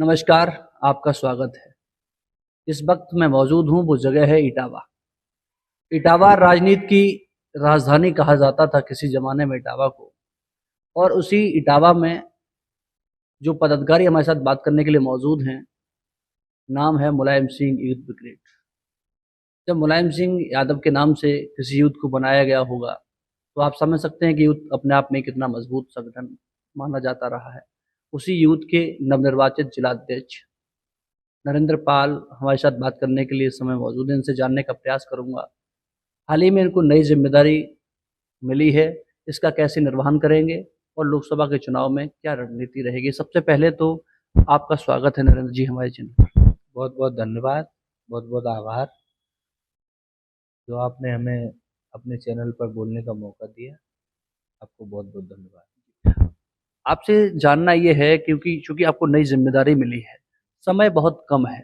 नमस्कार, आपका स्वागत है। इस वक्त मैं मौजूद हूँ, वो जगह है इटावा। इटावा राजनीति की राजधानी कहा जाता था किसी ज़माने में इटावा को। और उसी इटावा में जो पदाधिकारी हमारे साथ बात करने के लिए मौजूद हैं, नाम है मुलायम सिंह यूथ ब्रिगेड। जब मुलायम सिंह यादव के नाम से किसी यूथ को बनाया गया होगा, तो आप समझ सकते हैं कि यूथ अपने आप में कितना मजबूत संगठन माना जाता रहा है। उसी यूथ के नवनिर्वाचित जिलाध्यक्ष नरेंद्र पाल हमारे साथ बात करने के लिए इस समय मौजूद हैं। इनसे जानने का प्रयास करूंगा, हाल ही में इनको नई जिम्मेदारी मिली है, इसका कैसे निर्वहन करेंगे और लोकसभा के चुनाव में क्या रणनीति रहेगी। सबसे पहले तो आपका स्वागत है नरेंद्र जी हमारे चैनल पर। बहुत बहुत धन्यवाद, बहुत बहुत आभार जो आपने हमें अपने चैनल पर बोलने का मौका दिया। आपको बहुत बहुत धन्यवाद। आपसे जानना ये है क्योंकि चूंकि आपको नई जिम्मेदारी मिली है, समय बहुत कम है।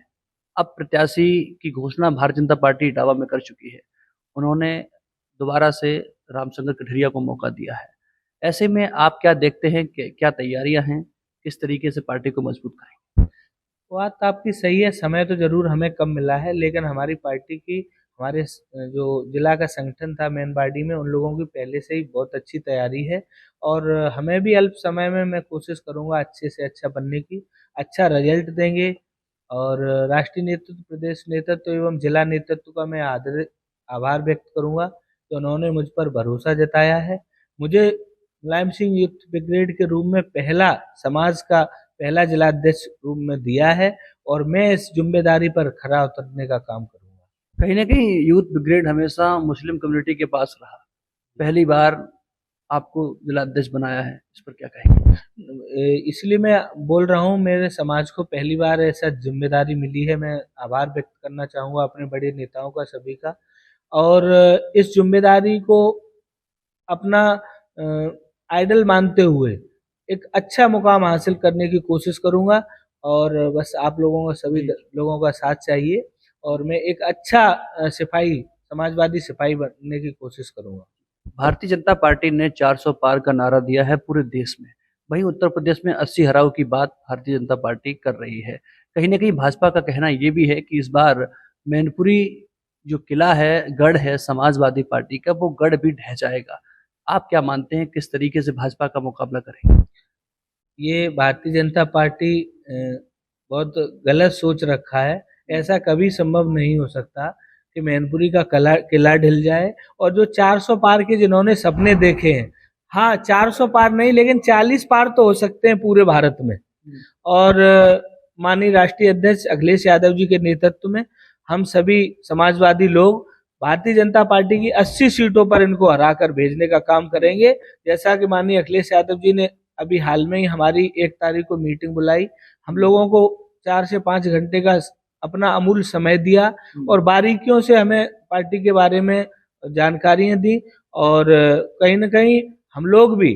अब प्रत्याशी की घोषणा भारतीय जनता पार्टी इटावा में कर चुकी है। उन्होंने दोबारा से रामशंकर कठरिया को मौका दिया है। ऐसे में आप क्या देखते हैं कि क्या तैयारियां हैं, किस तरीके से पार्टी को मजबूत करेंगे? बात आपकी सही है, समय तो जरूर हमें कम मिला है, लेकिन हमारी पार्टी की हमारे जो जिला का संगठन था मेन पार्टी में, उन लोगों की पहले से ही बहुत अच्छी तैयारी है। और हमें भी अल्प समय में मैं कोशिश करूंगा अच्छे से अच्छा बनने की, अच्छा रिजल्ट देंगे। और राष्ट्रीय नेतृत्व, प्रदेश नेतृत्व एवं जिला नेतृत्व का मैं आभार व्यक्त करूंगा कि उन्होंने मुझ पर भरोसा जताया है। मुझे मुलायम सिंह यूथ ब्रिगेड के रूप में पहला समाज का पहला जिलाध्यक्ष रूप में दिया है, और मैं इस जिम्मेदारी पर खरा उतरने का काम करूंगा। कहीं ना कहीं यूथ ब्रिगेड हमेशा मुस्लिम कम्युनिटी के पास रहा, पहली बार आपको जिलाध्यक्ष बनाया है, इस पर क्या कहेंगे? इसलिए मैं बोल रहा हूँ, मेरे समाज को पहली बार ऐसा जिम्मेदारी मिली है। मैं आभार व्यक्त करना चाहूँगा अपने बड़े नेताओं का, सभी का। और इस जिम्मेदारी को अपना आइडल मानते हुए एक अच्छा मुकाम हासिल करने की कोशिश करूंगा। और बस आप लोगों का, सभी लोगों का साथ चाहिए, और मैं एक अच्छा सिपाही, समाजवादी सिपाही बनने की कोशिश करूंगा। भारतीय जनता पार्टी ने 400 पार का नारा दिया है पूरे देश में। वहीं उत्तर प्रदेश में 80 हराव की बात भारतीय जनता पार्टी कर रही है। कहीं ना कहीं भाजपा का कहना यह भी है कि इस बार मैनपुरी जो किला है, गढ़ है समाजवादी पार्टी का, वो गढ़ भी ढह जाएगा। आप क्या मानते हैं, किस तरीके से भाजपा का मुकाबला करेंगे? ये भारतीय जनता पार्टी बहुत गलत सोच रखा है। ऐसा कभी संभव नहीं हो सकता कि मैनपुरी का किला ढल जाए। और जो 400 पार के जिन्होंने सपने देखे हैं, हाँ 400 पार नहीं, लेकिन 40 पार तो हो सकते हैं पूरे भारत में। और माननीय राष्ट्रीय अध्यक्ष अखिलेश यादव जी के नेतृत्व में हम सभी समाजवादी लोग भारतीय जनता पार्टी की 80 सीटों पर इनको हराकर भेजने का काम करेंगे। जैसा कि माननीय अखिलेश यादव जी ने अभी हाल में ही हमारी 1 तारीख को मीटिंग बुलाई, हम लोगों को 4 से 5 घंटे का अपना अमूल्य समय दिया, और बारीकियों से हमें पार्टी के बारे में जानकारियां दी। और कहीं ना कहीं हम लोग भी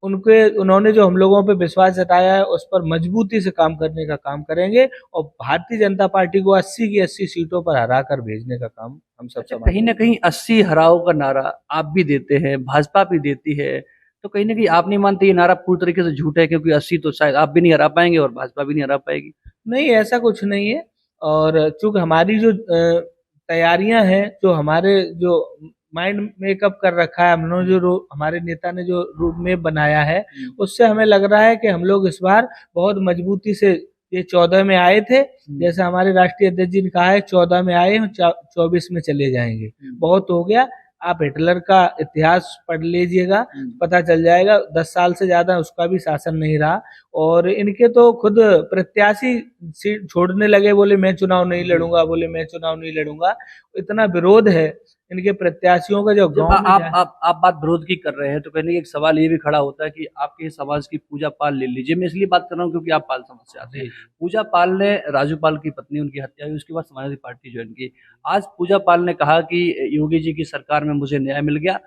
उन्होंने जो हम लोगों पे विश्वास जताया है, उस पर मजबूती से काम करने का काम करेंगे, और भारतीय जनता पार्टी को 80 की 80 सीटों पर हरा कर भेजने का काम हम सब समाज। कहीं ना कहीं 80 हराओ का नारा आप भी देते हैं, भाजपा भी देती है, तो कहीं ना कहीं आप नहीं मानते ये नारा पूरी तरीके से झूठ है? क्योंकि 80 तो शायद आप भी नहीं हरा पाएंगे और भाजपा भी नहीं हरा पाएगी। नहीं, ऐसा कुछ नहीं है। और चूंकि हमारी जो तैयारियां हैं, जो हमारे जो माइंड मेकअप कर रखा है हमने, जो हमारे नेता ने जो रूट मैप बनाया है, उससे हमें लग रहा है कि हम लोग इस बार बहुत मजबूती से, ये 14 में आए थे, जैसे हमारे राष्ट्रीय अध्यक्ष जी ने कहा है 14 में आए, 24 में चले जाएंगे। बहुत हो गया। आप हिटलर का इतिहास पढ़ लीजिएगा, पता चल जाएगा। 10 साल से ज्यादा उसका भी शासन नहीं रहा। और इनके तो खुद प्रत्याशी सीट छोड़ने लगे, बोले मैं चुनाव नहीं लड़ूंगा, बोले मैं चुनाव नहीं लड़ूंगा। इतना विरोध है इनके प्रत्याशियों का। जो जब गांव में आप बात विरोध की कर रहे हैं, तो कहने एक सवाल ये भी खड़ा होता है कि आपके समाज की पूजा पाल ले लीजिए। मैं इसलिए बात कर रहा हूँ क्योंकि आप पाल समाज से आते हैं। पूजा पाल ने, राजू पाल की पत्नी, उनकी हत्या हुई, उसके बाद समाजवादी पार्टी ज्वाइन की। आज पूजा पाल ने कहा कि योगी जी की सरकार में मुझे न्याय मिल गया।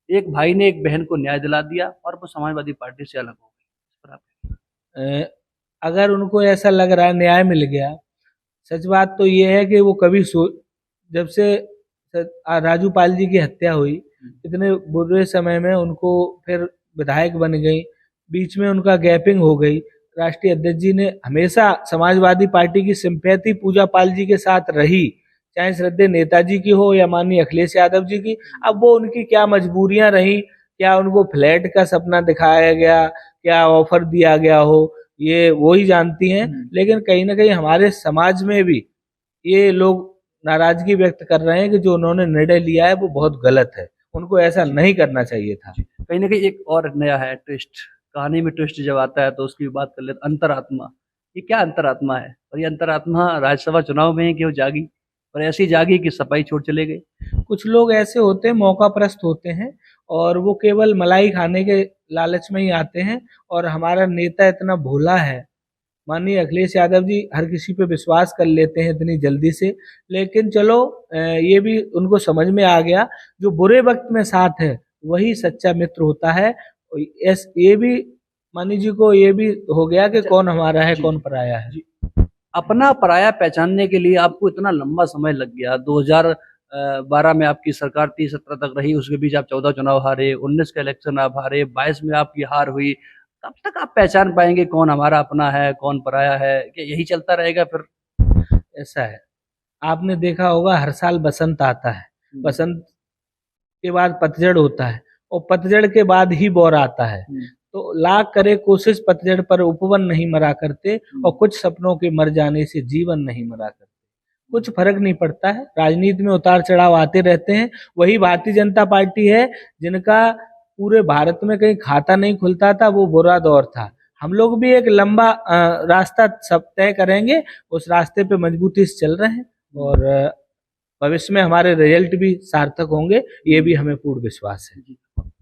एक भाई ने एक बहन को न्याय दिला दिया और वो समाजवादी पार्टी से अलग हो गई। अगर उनको ऐसा लग रहा है न्याय मिल गया, सच बात तो ये है कि वो कभी जब से राजू पाल जी की हत्या हुई, इतने बुरे समय में उनको फिर विधायक बन गई, बीच में उनका गैपिंग हो गई। राष्ट्रीय अध्यक्ष जी ने हमेशा समाजवादी पार्टी की सिंपैथी पूजा पाल जी के साथ रही, चाहे श्रद्धेय नेताजी की हो या माननीय अखिलेश यादव जी की। अब वो उनकी क्या मजबूरियां रही, क्या उनको फ्लैट का सपना दिखाया गया, क्या ऑफर दिया गया हो, ये वो ही जानती हैं। लेकिन कहीं ना कहीं हमारे समाज में भी ये लोग नाराजगी व्यक्त कर रहे हैं कि जो उन्होंने निर्णय लिया है वो बहुत गलत है, उनको ऐसा नहीं करना चाहिए था। कहीं ना कहीं एक और नया है ट्विस्ट, कहानी में ट्विस्ट जब आता है तो उसकी भी बात कर लेते। अंतरात्मा, ये क्या अंतरात्मा है? और ये अंतरात्मा राज्यसभा चुनाव में ही क्यों जागी, और ऐसी जागी कि सफाई छोड़ चले गए? कुछ लोग ऐसे होते हैं, मौकापरस्त होते हैं, और वो केवल मलाई खाने के लालच में ही आते हैं। और हमारा नेता इतना भोला है, माननीय अखिलेश यादव जी हर किसी पे विश्वास कर लेते हैं इतनी जल्दी से। लेकिन चलो, ये भी उनको समझ में आ गया, जो बुरे वक्त में साथ है वही सच्चा मित्र होता है। ये भी मानी जी को ये भी हो गया कि कौन हमारा है कौन पराया है। अपना पराया पहचानने के लिए आपको इतना लंबा समय लग गया। 2012 में आपकी सरकार 30-17 तक रही, उसके बीच आप 14 चुनाव हारे, 19 का इलेक्शन आप हारे, 22 में आपकी हार हुई। कब तक आप पहचान पाएंगे कौन हमारा अपना है कौन पराया है? क्या यही चलता रहेगा फिर? ऐसा है, आपने देखा होगा हर साल बसंत आता है, बसंत के बाद पतझड़ होता है, और पतझड़ के बाद ही बौर आता है। तो लाख करे कोशिश पतझड़ पर उपवन नहीं मरा करते, और कुछ सपनों के मर जाने से जीवन नहीं मरा करते। कुछ फर्क नहीं पड़ता है, राजनीति में उतार चढ़ाव आते रहते हैं। वही भारतीय जनता पार्टी है जिनका पूरे भारत में कहीं खाता नहीं खुलता था, वो बुरा दौर था। हम लोग भी एक लंबा रास्ता सब तय करेंगे, उस रास्ते पे मजबूती से चल रहे हैं, और भविष्य में हमारे रिजल्ट भी सार्थक होंगे, ये भी हमें पूर्ण विश्वास है।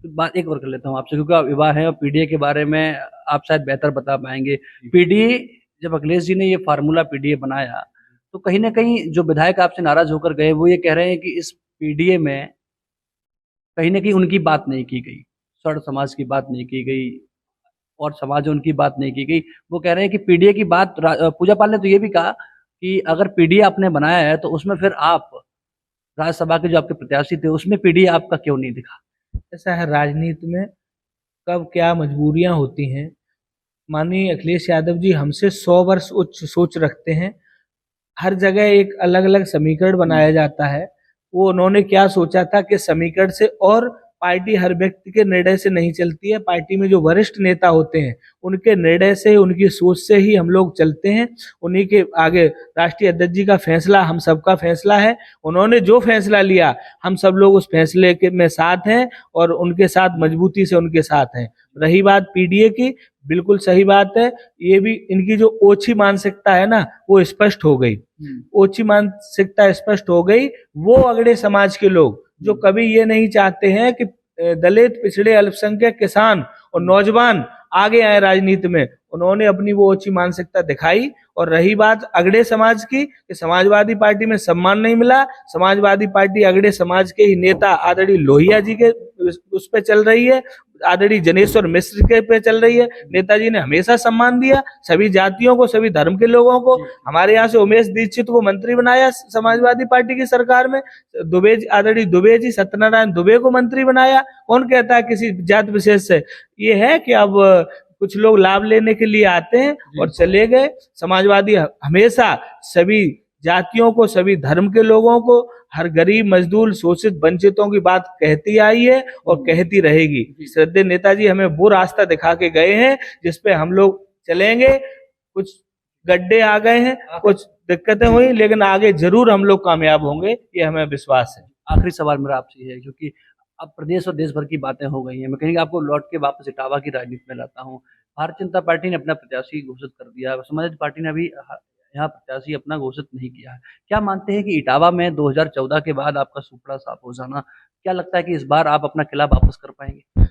बात एक और कर लेता हूँ आपसे, क्योंकि आप युवा हैं और पीडीए के बारे में आप शायद बेहतर बता पाएंगे। पीडीए, जब अखिलेश जी ने ये फार्मूला पीडीए बनाया तो कहीं ना कहीं जो विधायक आपसे नाराज होकर गए वो ये कह रहे हैं कि इस पीडीए में कहीं ना कहीं उनकी बात नहीं की गई, स्वर्ण समाज की बात नहीं की गई, और समाज उनकी बात नहीं की गई। वो कह रहे हैं कि पीडीए की बात, पूजा पाल ने तो ये भी कहा कि अगर पीडीए आपने बनाया है तो उसमें फिर आप राज्यसभा के जो आपके प्रत्याशी थे उसमें पीडीए आपका क्यों नहीं दिखा? ऐसा है, राजनीति में कब क्या मजबूरियां होती हैं। माननीय अखिलेश यादव जी हमसे 100 वर्ष उच्च सोच रखते हैं। हर जगह एक अलग अलग समीकरण बनाया जाता है। वो उन्होंने क्या सोचा था कि समीकरण से, और पार्टी हर व्यक्ति के निर्णय से नहीं चलती है, पार्टी में जो वरिष्ठ नेता होते हैं उनके निर्णय से, उनकी सोच से ही हम लोग चलते हैं। उन्हीं के आगे राष्ट्रीय अध्यक्ष जी का फैसला हम सबका फैसला है। उन्होंने जो फैसला लिया हम सब लोग उस फैसले के में साथ हैं, और उनके साथ मजबूती से उनके साथ हैं। रही बात पीडीए की, बिल्कुल सही बात है, ये भी इनकी जो ओछी मानसिकता है ना वो स्पष्ट हो गई। ओछी मानसिकता स्पष्ट हो गई। वो अगड़े समाज के लोग जो कभी ये नहीं चाहते हैं कि दलित, पिछड़े, अल्पसंख्यक, किसान और नौजवान आगे आए राजनीति में, उन्होंने अपनी वो ओछी मानसिकता दिखाई। और रही बात अगड़े समाज की, कि समाजवादी पार्टी में सम्मान नहीं मिला, समाजवादी पार्टी अगड़े समाज के ही नेता आदरणीय लोहिया जी के उस पे चल रही है, आदरणीय जनेश्वर मिश्र के पे चल रही है। नेताजी ने हमेशा सम्मान दिया सभी जातियों को, सभी धर्म के लोगों को। हमारे यहाँ से उमेश दीक्षित को मंत्री बनाया समाजवादी पार्टी की सरकार में, दुबे, आदरणीय दुबे जी, सत्यनारायण दुबे को मंत्री बनाया। कौन कहता है किसी जाति विशेष से? ये है कि अब कुछ लोग लाभ लेने के लिए आते हैं और चले गए। समाजवादी हमेशा सभी जातियों को, सभी धर्म के लोगों को, हर गरीब, मजदूर, शोषित, वंचितों की बात कहती आई है और कहती रहेगी। श्रद्धेय नेताजी हमें वो रास्ता दिखा के गए हैं जिसपे हम लोग चलेंगे। कुछ गड्ढे आ गए हैं, कुछ दिक्कतें हुई, लेकिन आगे जरूर हम लोग कामयाब होंगे, ये हमें विश्वास है। आखिरी सवाल मेरा आपसे है, क्योंकि अब प्रदेश और देश भर की बातें हो गई हैं, मैं कहीं आपको लौट के वापस इटावा की राजनीति में लाता हूँ। भारतीय जनता पार्टी ने अपना प्रत्याशी घोषित कर दिया, समाजवादी पार्टी ने अभी यहाँ प्रत्याशी अपना घोषित नहीं किया है। क्या मानते हैं कि इटावा में 2014 के बाद आपका सुपड़ा साफ हो जाना, क्या लगता है कि इस बार आप अपना किला वापस कर पाएंगे?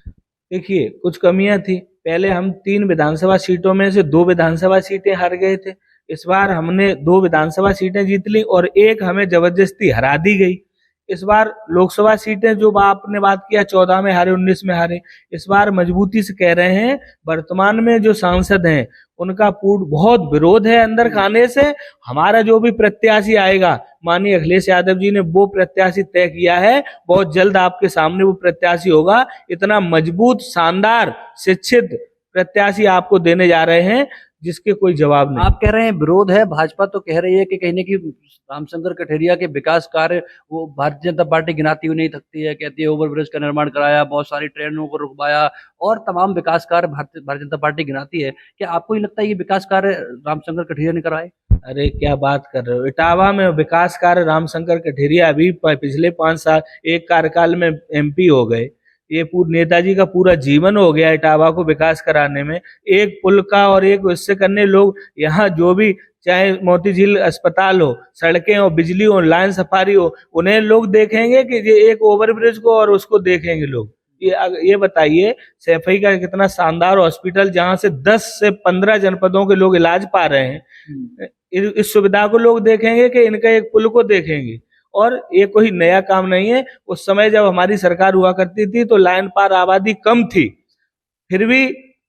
देखिए, कुछ कमियां थी। पहले हम 3 विधानसभा सीटों में से 2 विधानसभा सीटें हार गए थे। इस बार हमने 2 विधानसभा सीटें जीत ली और एक हमें जबरदस्ती हरा दी गई। इस बार लोकसभा सीटें जो आपने बात किया, 14 में हारे, 19 में हारे, इस बार मजबूती से कह रहे हैं। वर्तमान में जो सांसद हैं उनका पूर्ण बहुत विरोध है अंदर खाने से। हमारा जो भी प्रत्याशी आएगा, माननीय अखिलेश यादव जी ने वो प्रत्याशी तय किया है, बहुत जल्द आपके सामने वो प्रत्याशी होगा। इतना मजबूत, शानदार, शिक्षित प्रत्याशी आपको देने जा रहे हैं जिसके कोई जवाब नहीं। आप कह रहे हैं विरोध है, भाजपा तो कह रही है कि कहीं ना कहीं रामशंकर कठेरिया के विकास कार्य वो भारतीय जनता पार्टी गिनाती हुई नहीं थकती है। कहती है ओवरब्रिज का निर्माण कराया, बहुत सारी ट्रेनों को रुकवाया और तमाम विकास कार्य भारतीय जनता पार्टी गिनाती है। क्या आपको ये लगता है ये विकास कार्य रामशंकर कठेरिया ने कराए? अरे क्या बात कर रहे हो, इटावा में विकास कार्य रामशंकर कठेरिया अभी पिछले 5 साल एक कार्यकाल में MP हो गए। ये पूर्ण नेताजी का पूरा जीवन हो गया इटावा को विकास कराने में। एक पुल का और एक उससे करने लोग यहाँ जो भी चाहे मोती झील अस्पताल हो, सड़कें हो, बिजली हो, लाइन सफारी हो, उन्हें लोग देखेंगे कि ये एक ओवरब्रिज को और उसको देखेंगे लोग। ये बताइए सैफई का कितना शानदार हॉस्पिटल जहां से 10 से 15 जनपदों के लोग इलाज पा रहे हैं। इस सुविधा को लोग देखेंगे कि इनका एक पुल को देखेंगे। और ये कोई नया काम नहीं है। उस समय जब हमारी सरकार हुआ करती थी तो लाइन पार आबादी कम थी, फिर भी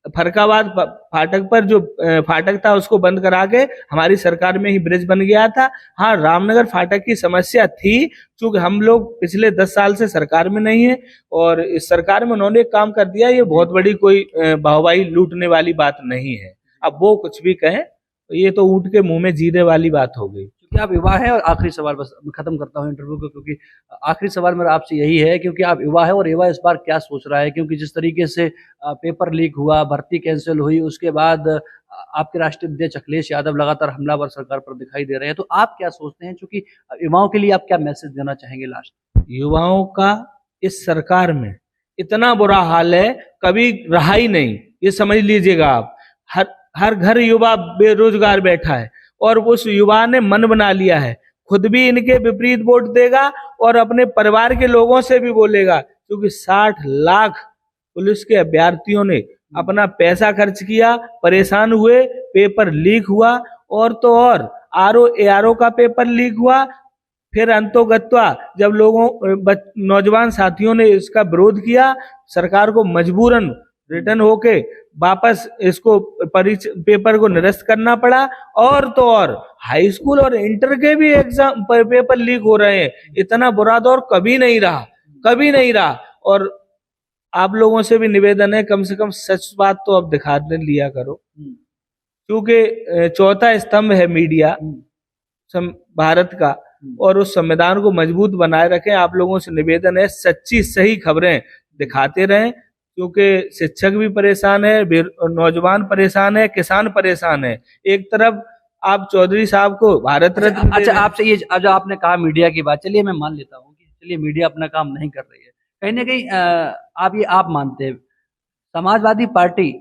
फरकाबाद फाटक पर जो फाटक था उसको बंद करा के हमारी सरकार में ही ब्रिज बन गया था। हाँ, रामनगर फाटक की समस्या थी, चूंकि हम लोग पिछले 10 साल से सरकार में नहीं है और इस सरकार में उन्होंने एक काम कर दिया। ये बहुत बड़ी कोई वाहवाही लूटने वाली बात नहीं है। अब वो कुछ भी कहें, ये तो ऊंट के मुंह में जीरे वाली बात हो गई। क्योंकि आप युवा है। और आखिरी सवाल, बस खत्म करता हूँ इंटरव्यू को, क्योंकि आखिरी सवाल मेरा आपसे यही है, क्योंकि आप युवा है और युवा इस बार क्या सोच रहा है? क्योंकि जिस तरीके से पेपर लीक हुआ, भर्ती कैंसिल हुई, उसके बाद आपके राष्ट्रीय अध्यक्ष अखिलेश यादव लगातार हमलावर सरकार पर दिखाई दे रहे हैं, तो आप क्या सोचते हैं? क्योंकि युवाओं के लिए आप क्या मैसेज देना चाहेंगे लास्ट? युवाओं का इस सरकार में इतना बुरा हाल है, कभी रहा ही नहीं, ये समझ लीजिएगा आप। हर घर युवा बेरोजगार बैठा है और उस युवा ने मन बना लिया है, खुद भी इनके विपरीत वोट देगा और अपने परिवार के लोगों से भी बोलेगा। क्योंकि 60 लाख पुलिस के अभ्यर्थियों ने अपना पैसा खर्च किया, परेशान हुए, पेपर लीक हुआ और तो और RO का पेपर लीक हुआ। फिर अंतोगत्वा जब नौजवान साथियों ने इसका विरोध किया, सरकार को मजबूरन रिटर्न होके वापस इसको पेपर को निरस्त करना पड़ा। और तो और हाई स्कूल और इंटर के भी एग्जाम पेपर लीक हो रहे हैं। इतना बुरा दौर कभी नहीं रहा, कभी नहीं रहा। और आप लोगों से भी निवेदन है, कम से कम सच बात तो अब दिखा लिया करो, क्योंकि चौथा स्तंभ है मीडिया भारत का और उस संविधान को मजबूत बनाए रखें। आप लोगों से निवेदन है, सच्ची सही खबरें दिखाते रहें, क्योंकि शिक्षक भी परेशान है, नौजवान परेशान है, किसान परेशान है। एक तरफ आप चौधरी साहब को भारत रत्न। अच्छा, आपसे ये जो आपने कहा मीडिया की बात, चलिए मैं मान लेता हूँ कि चलिए मीडिया अपना काम नहीं कर रही है, कहीं ना कहीं आप मानते हैं समाजवादी पार्टी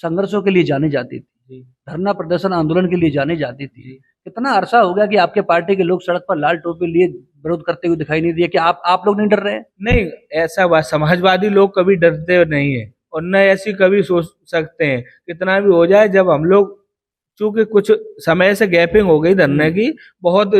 संघर्षों के लिए जानी जाती थी, धरना प्रदर्शन आंदोलन के लिए जानी जाती थी। कितना अरसा हो गया कि आपके पार्टी के लोग सड़क पर लाल टोपी लिए विरोध करते हुए दिखाई नहीं दिए? कि आप लोग नहीं डर रहे हैं? नहीं, ऐसा बात, समाजवादी लोग कभी डरते नहीं है और न ऐसी कभी सोच सकते हैं। कितना भी हो जाए, जब हम लोग चूंकि कुछ समय से गैपिंग हो गई धरने की, बहुत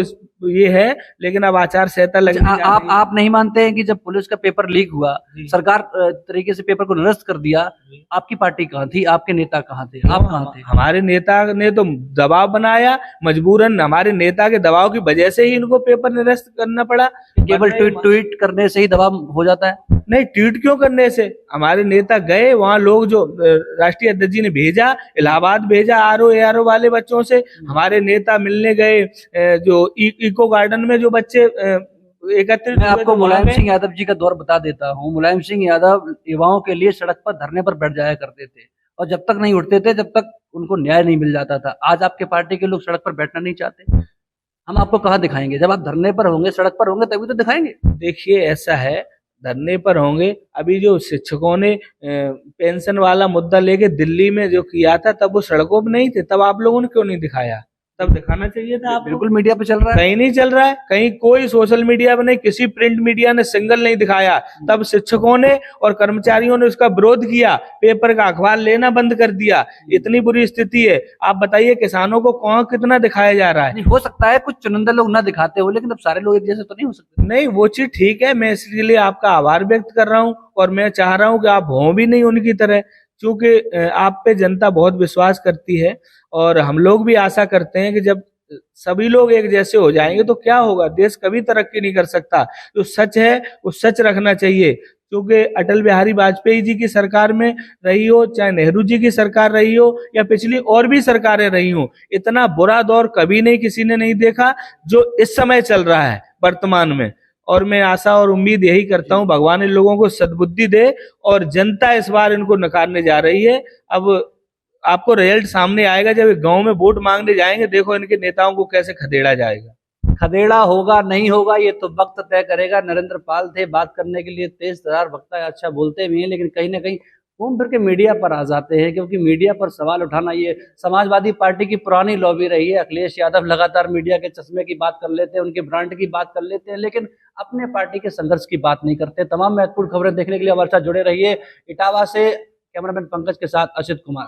ये है, लेकिन अब आचार संहिता लगी। आप नहीं मानते हैं कि जब पुलिस का पेपर लीक हुआ, सरकार तरीके से पेपर को निरस्त कर दिया, आपकी पार्टी कहाँ थी? आपके नेता कहाँ थे? आप कहाँ थे? हमारे नेता ने तो दबाव बनाया, मजबूरन हमारे नेता के दबाव की वजह से ही इनको पेपर निरस्त करना पड़ा। केवल ट्वीट करने से ही दबाव हो जाता है? नहीं, ट्वीट क्यों करने से? हमारे नेता गए वहां, लोग जो राष्ट्रीय अध्यक्ष जी ने भेजा, इलाहाबाद भेजा RO वाले बच्चों से। हमारे नेता मिलने गए जो इको गार्डन में जो बच्चे एकत्रित। मैं आपको मुलायम सिंह यादव जी का दौर बता देता हूँ। मुलायम सिंह यादव युवाओं के लिए सड़क पर धरने पर बैठ जाया करते थे और जब तक नहीं उठते थे जब तक उनको न्याय नहीं मिल जाता था। आज आपके पार्टी के लोग सड़क पर बैठना नहीं चाहते। हम आपको कहाँ दिखाएंगे? जब आप धरने पर होंगे, सड़क पर होंगे, तभी तो दिखाएंगे। देखिए, ऐसा है, धरने पर होंगे। अभी जो शिक्षकों ने पेंशन वाला मुद्दा लेके दिल्ली में जो किया था, तब वो सड़कों पर नहीं थे, तब आप लोगों ने क्यों नहीं दिखाया? तब दिखाना चाहिए था। आप बिल्कुल मीडिया पे चल रहा है, कहीं नहीं चल रहा है, कहीं कोई सोशल मीडिया पे नहीं, किसी प्रिंट मीडिया ने सिंगल नहीं दिखाया। तब शिक्षकों ने और कर्मचारियों ने उसका विरोध किया, पेपर का अखबार लेना बंद कर दिया। इतनी बुरी स्थिति है। आप बताइए, किसानों को कौन कितना दिखाया जा रहा है? नहीं, हो सकता है कुछ चुनिंदा लोग ना दिखाते हो, लेकिन अब सारे लोग एक जैसे तो नहीं हो सकते। नहीं, वो चीज ठीक है, मैं इसलिए आपका आभार व्यक्त कर रहा हूँ और मैं चाह रहा हूँ कि आप हो भी नहीं उनकी तरह, क्योंकि आप पे जनता बहुत विश्वास करती है और हम लोग भी आशा करते हैं कि जब सभी लोग एक जैसे हो जाएंगे तो क्या होगा, देश कभी तरक्की नहीं कर सकता। जो सच है वो सच रखना चाहिए। क्योंकि अटल बिहारी वाजपेयी जी की सरकार में रही हो, चाहे नेहरू जी की सरकार रही हो, या पिछली और भी सरकारें रही हो, इतना बुरा दौर कभी नहीं किसी ने नहीं देखा जो इस समय चल रहा है वर्तमान में। और मैं आशा और उम्मीद यही करता हूं, भगवान इन लोगों को सद्बुद्धि दे, और जनता इस बार इनको नकारने जा रही है। अब आपको रिजल्ट सामने आएगा जब गांव में वोट मांगने जाएंगे, देखो इनके नेताओं को कैसे खदेड़ा जाएगा। खदेड़ा होगा नहीं होगा ये तो वक्त तय करेगा। नरेंद्र पाल थे, बात करने के लिए तेज तरार वक्ता है, अच्छा बोलते भी हैं, लेकिन कहीं ना कहीं घूम फिर के मीडिया पर आ जाते हैं, क्योंकि मीडिया पर सवाल उठाना ये समाजवादी पार्टी की पुरानी लॉबी रही है। अखिलेश यादव लगातार मीडिया के चश्मे की बात कर लेते हैं, उनके ब्रांड की बात कर लेते हैं, लेकिन अपने पार्टी के संघर्ष की बात नहीं करते। तमाम महत्वपूर्ण खबरें देखने के लिए हमारे साथ जुड़े रहिए। इटावा से कैमरामैन पंकज के साथ असित कुमार।